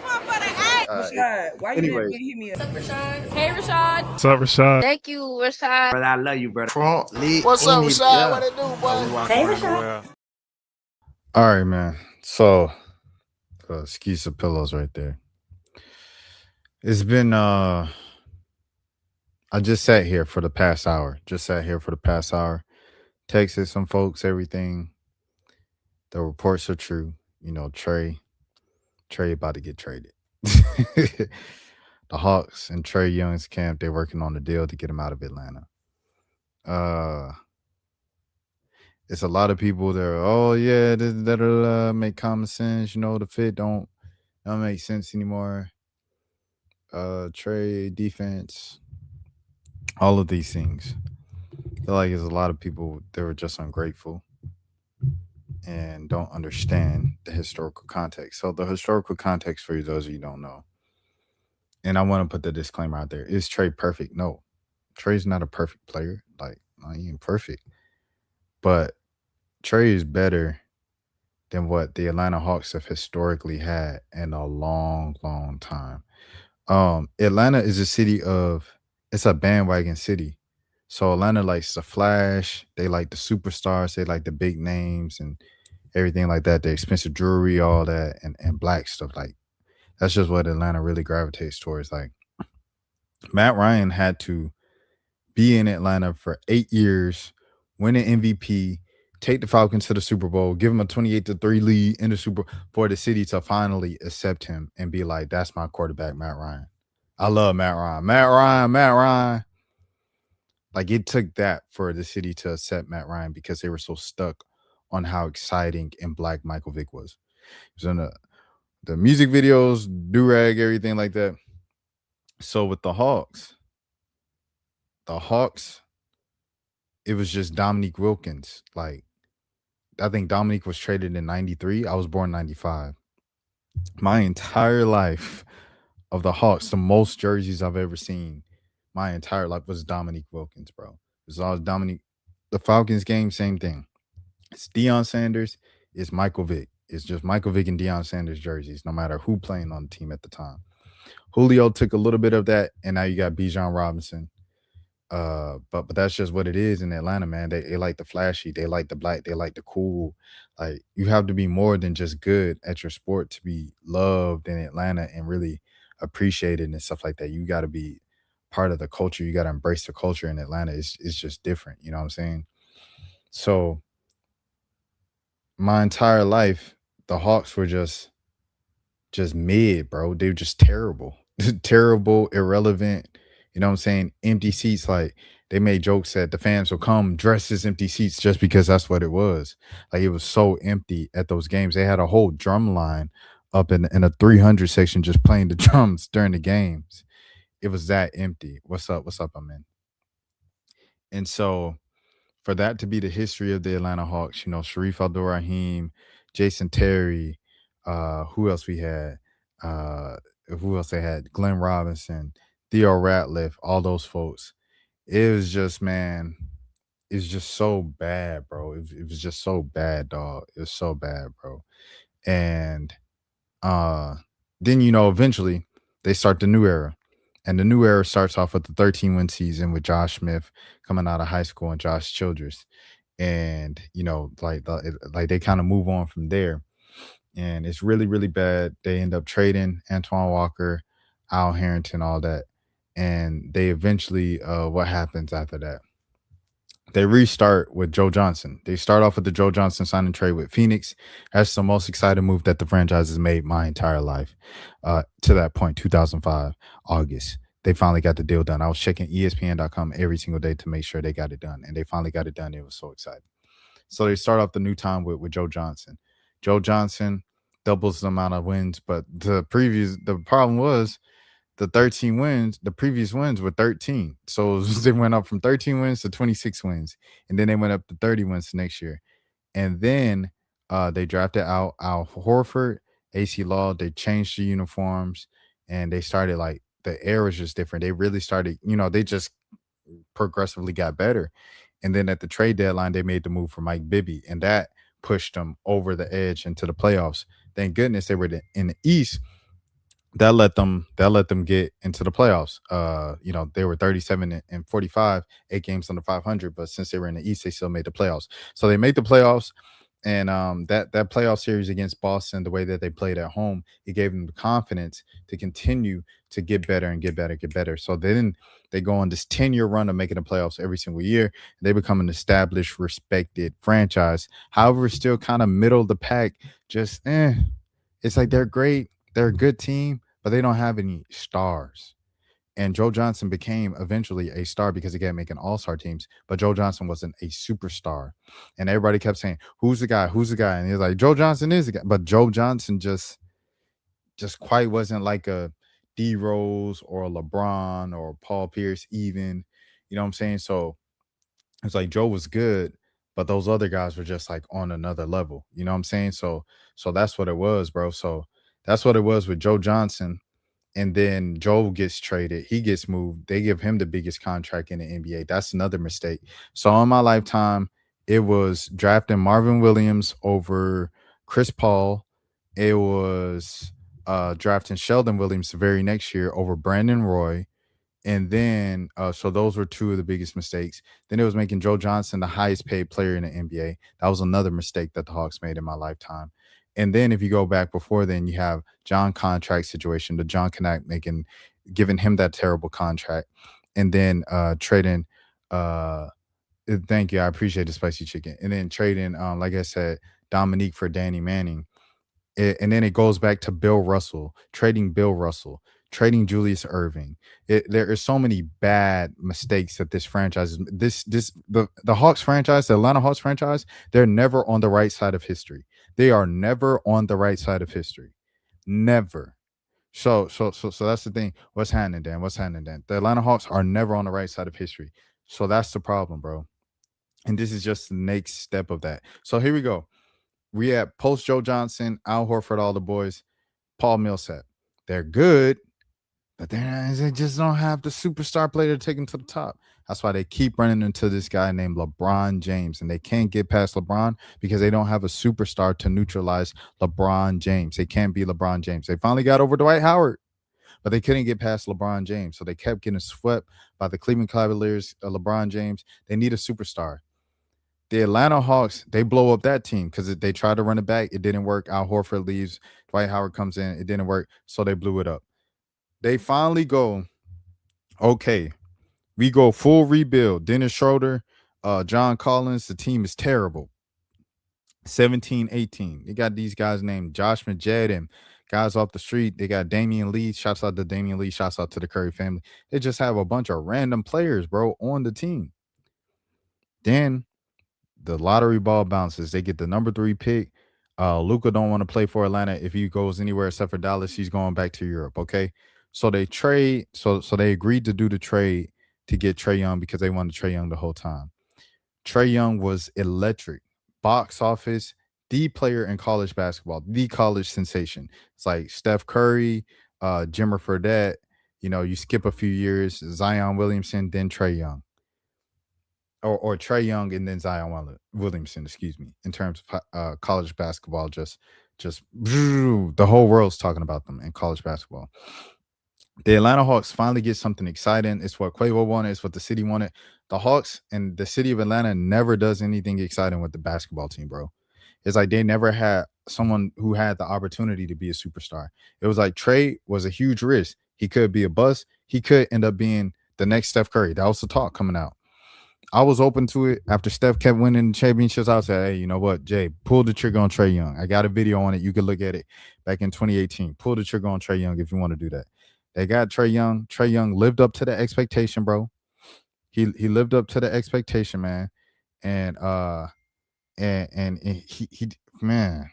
Rashad, why you didn't hit me up? What's up, Rashad? Hey, Rashad. What's up, Rashad? Thank you, Rashad. Brother, I love you, brother. Trump lit. What's up, Rashad? Yeah. What it do, boy? Hey, Rashad. All right, man. So, skis of pillows right there. It's been I just sat here for the past hour. Texted some folks, everything. The reports are true. You know, Trae about to get traded. The Hawks and Trae Young's camp, they're working on a deal to get him out of Atlanta. It's a lot of people that are, oh yeah, that'll make common sense. You know, the fit don't make sense anymore. Trade, defense, all of these things. I feel like there's a lot of people that were just ungrateful and don't understand the historical context. So the historical context, for those of you who don't know, and I want to put the disclaimer out there: is Trae perfect? No, Trae's not a perfect player. Like, not even perfect, but Trae is better than what the Atlanta Hawks have historically had in a long, long time. Atlanta is it's a bandwagon city. So Atlanta likes the flash, they like the superstars, they like the big names and everything like that, the expensive jewelry, all that, and black stuff. Like, that's just what Atlanta really gravitates towards. Like, Matt Ryan had to be in Atlanta for 8 years, win an MVP, take the Falcons to the Super Bowl, give him a 28-3 lead in the Super Bowl for the city to finally accept him and be like, that's my quarterback, Matt Ryan. I love Matt Ryan. Matt Ryan. Like, it took that for the city to accept Matt Ryan because they were so stuck on how exciting and black Michael Vick was. He was in the music videos, do-rag, everything like that. So with the Hawks, it was just Dominique Wilkins. Like, I think Dominique was traded in 93. I was born in 95. My entire life of the Hawks, the most jerseys I've ever seen, my entire life was Dominique Wilkins, bro. It was always Dominique. The Falcons game, same thing. It's Deion Sanders. It's Michael Vick. It's just Michael Vick and Deion Sanders jerseys, no matter who playing on the team at the time. Julio took a little bit of that, and now you got Bijan Robinson. But that's just what it is in Atlanta, man. They like the flashy, they like the black, they like the cool. Like, you have to be more than just good at your sport to be loved in Atlanta and really appreciated and stuff like that. You got to be part of the culture. You got to embrace the culture in Atlanta. It's just different. You know what I'm saying? So my entire life, the Hawks were just mid, bro. They were just terrible, terrible, irrelevant. You know what I'm saying? Empty seats. Like, they made jokes that the fans will come dressed as empty seats just because that's what it was. Like, it was so empty at those games. They had a whole drum line up in a 300 section just playing the drums during the games. It was that empty. What's up, I'm in. And so for that to be the history of the Atlanta Hawks, you know, Sharif Abdul-Rahim, Jason Terry, who else we had? Who else they had? Glenn Robinson, Theo Ratliff, all those folks. It was just, man, it's just so bad, bro. It was just so bad, dog. It was so bad, bro. And then, you know, eventually they start the new era. And the new era starts off with the 13-win season with Josh Smith coming out of high school and Josh Childress. And, you know, like they kind of move on from there. And it's really, really bad. They end up trading Antoine Walker, Al Harrington, all that. And they eventually, what happens after that? They restart with Joe Johnson. They start off with the Joe Johnson sign and trade with Phoenix. That's the most exciting move that the franchise has made my entire life. To that point, 2005, August. They finally got the deal done. I was checking ESPN.com every single day to make sure they got it done. And they finally got it done. It was so exciting. So they start off the new time with Joe Johnson. Joe Johnson doubles the amount of wins, but the problem was the 13 wins, the previous wins were 13. So they went up from 13 wins to 26 wins. And then they went up to 30 wins next year. And then they drafted Al Horford, AC Law. They changed the uniforms and they started, like, the air was just different. They really started, you know, they just progressively got better. And then at the trade deadline, they made the move for Mike Bibby, and that pushed them over the edge into the playoffs. Thank goodness they were in the East. that let them get into the playoffs. They were 37 and 45, 8 games under 500, but since they were in the East, they still made the playoffs. So they made the playoffs, and that playoff series against Boston, the way that they played at home, it gave them the confidence to continue to get better and get better, get better. So then they go on this 10-year run of making the playoffs every single year. They become an established, respected franchise. However, still kind of middle of the pack. Just it's like they're great, they're a good team, but they don't have any stars. And Joe Johnson became eventually a star because he kept making all-star teams, but Joe Johnson wasn't a superstar. And everybody kept saying, "Who's the guy? Who's the guy?" And he was like, "Joe Johnson is the guy." But Joe Johnson just quite wasn't like a D Rose or a LeBron or Paul Pierce even. You know what I'm saying? So it's like Joe was good, but those other guys were just like on another level. You know what I'm saying? So that's what it was, bro. So that's what it was with Joe Johnson. And then Joe gets traded. He gets moved. They give him the biggest contract in the NBA. That's another mistake. So in my lifetime, it was drafting Marvin Williams over Chris Paul. It was drafting Sheldon Williams the very next year over Brandon Roy. And then, so those were two of the biggest mistakes. Then it was making Joe Johnson the highest paid player in the NBA. That was another mistake that the Hawks made in my lifetime. And then if you go back before then, you have John contract situation, the John Connect giving him that terrible contract. And then trading, thank you, I appreciate the spicy chicken. And then trading, like I said, Dominique for Danny Manning. And then it goes back to Bill Russell, trading Julius Irving. There are so many bad mistakes that this franchise the Hawks franchise, the Atlanta Hawks franchise, they're never on the right side of history. They are never on the right side of history. Never. So that's the thing. What's happening, Dan? What's happening, Dan? The Atlanta Hawks are never on the right side of history. So that's the problem, bro. And this is just the next step of that. So here we go. We have post Joe Johnson, Al Horford, all the boys, Paul Millsap. They're good, but they just don't have the superstar player to take them to the top. That's why they keep running into this guy named LeBron James, and they can't get past LeBron because they don't have a superstar to neutralize LeBron James. They can't be LeBron James. They finally got over Dwight Howard, but they couldn't get past LeBron James. So they kept getting swept by the Cleveland Cavaliers, LeBron James. They need a superstar. The Atlanta Hawks, they blow up that team because they tried to run it back. It didn't work. Al Horford leaves. Dwight Howard comes in. It didn't work. So they blew it up. They finally go, okay, we go full rebuild. Dennis Schroeder, John Collins, the team is terrible. 17-18. They got these guys named Josh Majed and guys off the street. They got Damian Lee. Shouts out to Damian Lee. Shouts out to the Curry family. They just have a bunch of random players, bro, on the team. Then the lottery ball bounces. They get the number 3 pick. Luka don't want to play for Atlanta. If he goes anywhere except for Dallas, he's going back to Europe. Okay. So they trade. So they agreed to do the trade to get Trae Young because they wanted Trae Young the whole time. Trae Young was electric. Box office, the player in college basketball, the college sensation. It's like Steph Curry, Jimmer Fredette. You skip a few years, Zion Williamson, then Trae Young. Or Trae Young and then Zion Williamson, excuse me, in terms of college basketball, just the whole world's talking about them in college basketball. The Atlanta Hawks finally get something exciting. It's what Quavo wanted. It's what the city wanted. The Hawks and the city of Atlanta never does anything exciting with the basketball team, bro. It's like they never had someone who had the opportunity to be a superstar. It was like Trae was a huge risk. He could be a bust. He could end up being the next Steph Curry. That was the talk coming out. I was open to it after Steph kept winning championships. I said, hey, you know what, Jay, pull the trigger on Trae Young. I got a video on it. You can look at it back in 2018. Pull the trigger on Trae Young if you want to do that. They got Trae Young. Trae Young lived up to the expectation, bro. He lived up to the expectation, man. And he man,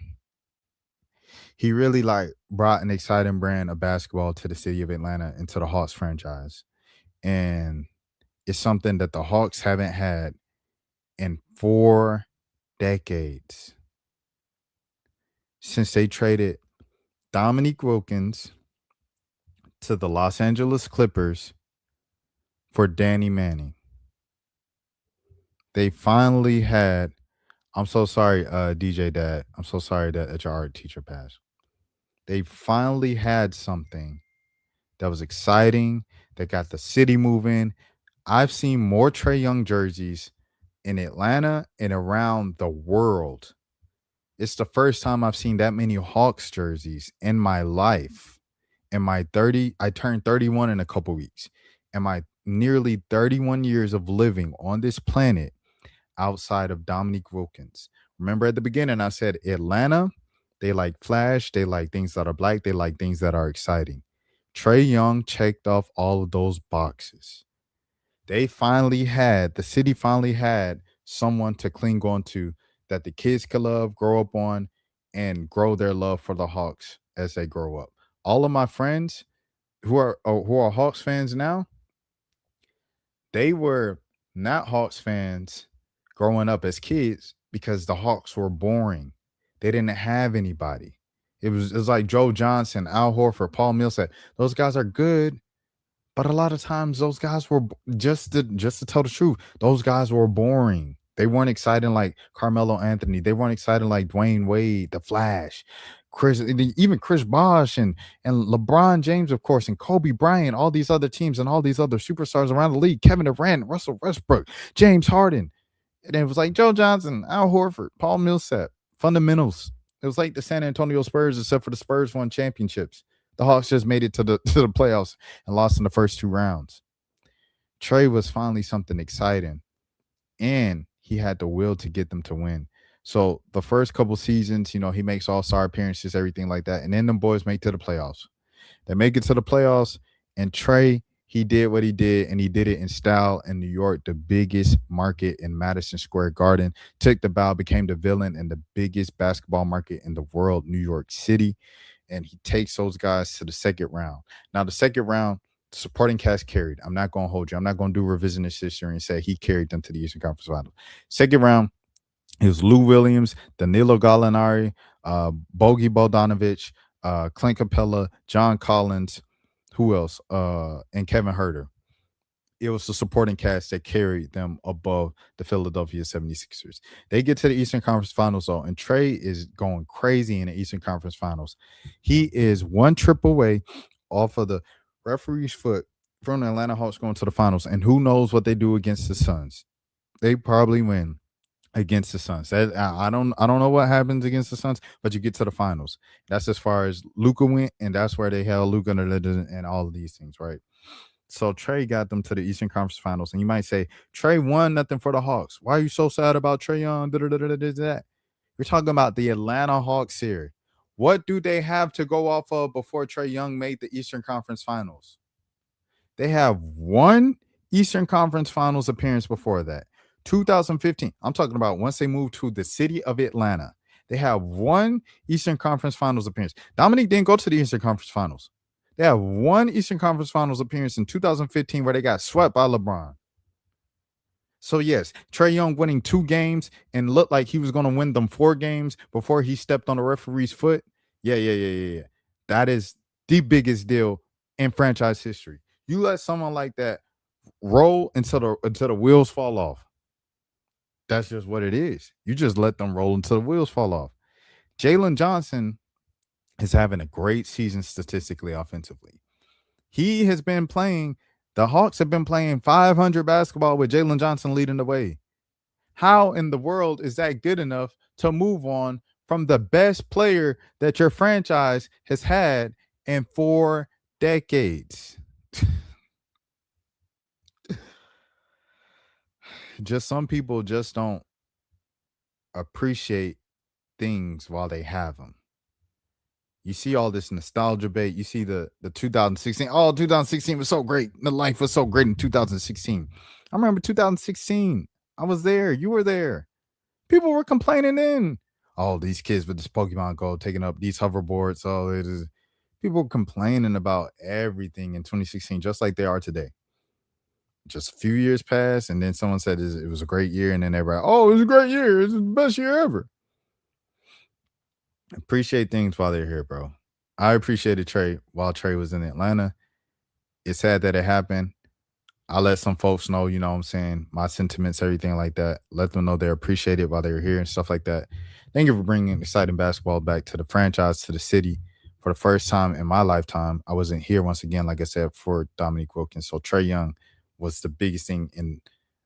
he really like brought an exciting brand of basketball to the city of Atlanta and to the Hawks franchise. And it's something that the Hawks haven't had in 4 decades since they traded Dominique Wilkins to the Los Angeles Clippers for Danny Manning. They finally had, I'm so sorry, DJ Dad. I'm so sorry that your art teacher passed. They finally had something that was exciting, that got the city moving. I've seen more Trae Young jerseys in Atlanta and around the world. It's the first time I've seen that many Hawks jerseys in my life. In my 30, I turned 31 in a couple weeks. In my nearly 31 years of living on this planet outside of Dominique Wilkins. Remember at the beginning, I said Atlanta, they like flash, they like things that are black, they like things that are exciting. Trae Young checked off all of those boxes. The city finally had someone to cling on to that the kids could love, grow up on, and grow their love for the Hawks as they grow up. All of my friends who are Hawks fans now, they were not Hawks fans growing up as kids because the Hawks were boring. They didn't have anybody. It was like Joe Johnson, Al Horford, Paul Millsap. Those guys are good, but a lot of times those guys were just to tell the truth, those guys were boring. They weren't exciting like Carmelo Anthony. They weren't exciting like Dwayne Wade, the Flash, even Chris Bosh and LeBron James, of course, and Kobe Bryant, all these other teams and all these other superstars around the league, Kevin Durant, Russell Westbrook, James Harden. And it was like Joe Johnson, Al Horford, Paul Millsap, fundamentals. It was like the San Antonio Spurs, except for the Spurs won championships. The Hawks just made it to the playoffs and lost in the first 2 rounds. Trae was finally something exciting, and he had the will to get them to win. So the first couple seasons, he makes all-star appearances, everything like that, and then them boys make to the playoffs. They make it to the playoffs, and Trae, he did what he did, and he did it in style in New York, the biggest market in Madison Square Garden. Took the bow, became the villain in the biggest basketball market in the world, New York City. And he takes those guys to the second round. Now, the second round, the supporting cast carried. I'm not going to hold you. I'm not going to do revisionist history and say he carried them to the Eastern Conference Finals. Second round, it was Lou Williams, Danilo Gallinari, Bogey Bogdanovic, Clint Capella, John Collins, who else? And Kevin Herter. It was the supporting cast that carried them above the Philadelphia 76ers. They get to the Eastern Conference Finals, though, and Trae is going crazy in the Eastern Conference Finals. He is one trip away off of the referee's foot from the Atlanta Hawks going to the finals, and who knows what they do against the Suns. They probably win against the Suns. I don't know what happens against the Suns, but you get to the finals. That's as far as Luka went, and that's where they held Luka and all of these things, right? So Trae got them to the Eastern Conference Finals. And you might say, Trae won nothing for the Hawks. Why are you so sad about Trae Young? That. You're talking about the Atlanta Hawks here. What do they have to go off of before Trae Young made the Eastern Conference Finals? They have one Eastern Conference Finals appearance before that. 2015. I'm talking about once they moved to the city of Atlanta. They have one Eastern Conference Finals appearance. Dominique didn't go to the Eastern Conference Finals. They have one Eastern Conference Finals appearance in 2015 where they got swept by LeBron. So, yes, Trae Young winning 2 games and looked like he was going to win them 4 games before he stepped on the referee's foot. Yeah. That is the biggest deal in franchise history. You let someone like that roll until the wheels fall off. That's just what it is. You just let them roll until the wheels fall off. Jalen Johnson is having a great season statistically, offensively. He has been playing, the Hawks have been playing 500 basketball with Jalen Johnson leading the way. How in the world is that good enough to move on from the best player that your franchise has had in 4 decades? Just some people just don't appreciate things while they have them. You see all this nostalgia bait. You see the 2016. Oh, 2016 was so great. The life was so great in 2016. I remember 2016. I was there. You were there. People were complaining then. Oh, these kids with this Pokemon Go taking up these hoverboards. Oh, it is. People were complaining about everything in 2016, just like they are today. Just a few years passed, and then someone said it was a great year, and then everybody, oh, it was a great year. It's the best year ever. Appreciate things while they're here, bro. I appreciated Trae while Trae was in Atlanta. It's sad that it happened. I let some folks know, you know what I'm saying, my sentiments, everything like that. Let them know they appreciate it while they're here and stuff like that. Thank you for bringing exciting basketball back to the franchise, to the city. for the first time in my lifetime. I wasn't here once again, like I said, for Dominique Wilkins. So Trae Young was the biggest thing in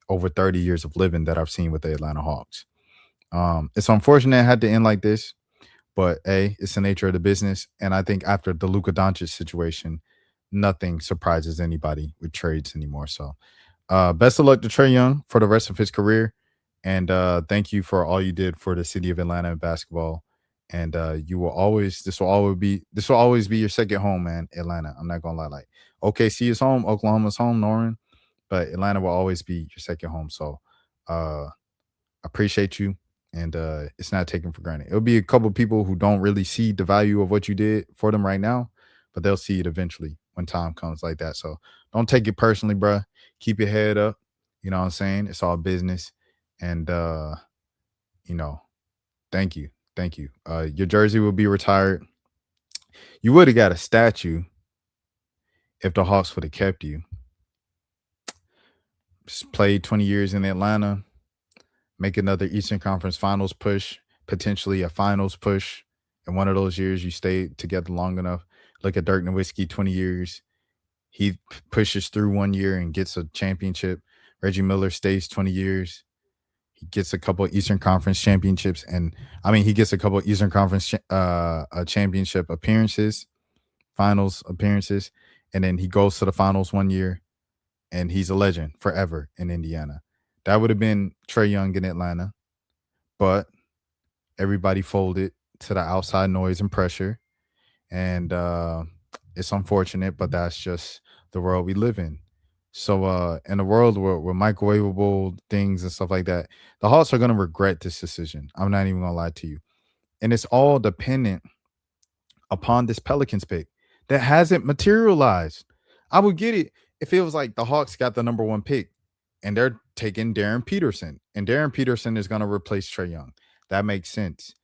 over 30 years of living that I've seen with the Atlanta Hawks. It's unfortunate it had to end like this, but it's the nature of the business. And I think after the Luka Doncic situation, nothing surprises anybody with trades anymore. So best of luck to Trae Young for the rest of his career. And thank you for all you did for the city of Atlanta in basketball. And you will always, this will always be your second home, man, Atlanta. I'm not gonna lie. Like OKC is home, Oklahoma's home, Norman, but Atlanta will always be your second home. So appreciate you. And it's not taken for granted. It'll be a couple of people who don't really see the value of what you did for them right now, but they'll see it eventually when time comes like that. So don't take it personally, bro. Keep your head up. You know what I'm saying? It's all business. And, you know, thank you. Thank you. Your jersey will be retired. You would have got a statue if the Hawks would have kept you. Just played 20 years in Atlanta. Make another Eastern Conference Finals push, potentially a Finals push. In one of those years, you stayed together long enough. Look at Dirk Nowitzki, 20 years. He pushes through 1 year and gets a championship. Reggie Miller stays 20 years. He gets a couple of Eastern Conference championships. And, I mean, he gets a couple of Eastern Conference championship appearances, Finals appearances. And then he goes to the Finals 1 year. And he's a legend forever in Indiana. That would have been Trae Young in Atlanta, but everybody folded to the outside noise and pressure. And it's unfortunate, but that's just the world we live in. So in a world where microwavable things and stuff like that, the Hawks are going to regret this decision. I'm not even going to lie to you. And it's all dependent upon this Pelicans pick that hasn't materialized. I would get it if it was like the Hawks got the number 1 pick and they're taking Darren Peterson, and Darren Peterson is going to replace Trae Young. That makes sense.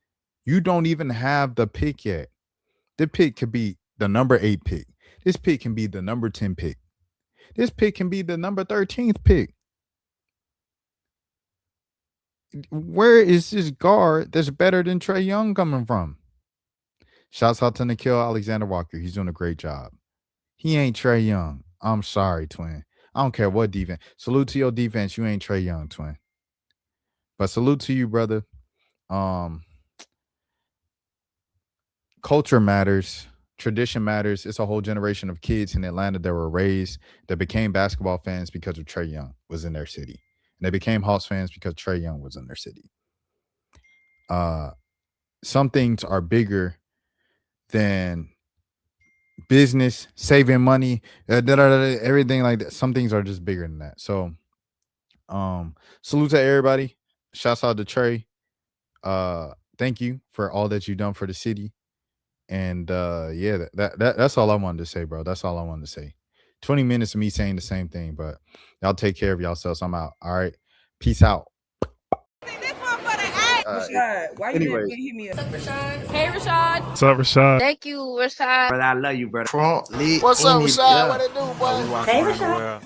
You don't even have the pick yet. The pick could be the number 8 pick. This pick can be the number 10 pick. This pick can be the number 13th pick. Where is this guard that's better than Trae Young coming from? Shouts out to Nickeil Alexander-Walker. He's doing a great job. He ain't Trae Young. I'm sorry, twin. I don't care what defense. Salute to your defense. You ain't Trae Young, twin. But salute to you, brother. Culture matters. Tradition matters. It's a whole generation of kids in Atlanta that were raised, that became basketball fans because of Trae Young was in their city. And they became Hawks fans because Trae Young was in their city. Some things are bigger than business, saving money, everything like that. Some things are just bigger than that. So salute to everybody. Shouts out to Trae. Thank you for all that you've done for the city. And yeah, that's all I wanted to say, bro. That's all I wanted to say. 20 minutes of me saying the same thing, but y'all take care of yourselves. I'm out. All right. Peace out. Rashad, why you didn't hit me up? What's up, Rashad? Hey, Rashad. What's up, Rashad? Thank you, Rashad. Brother, I love you, brother. What's up, Rashad? What it do, boy? Hey, Rashad.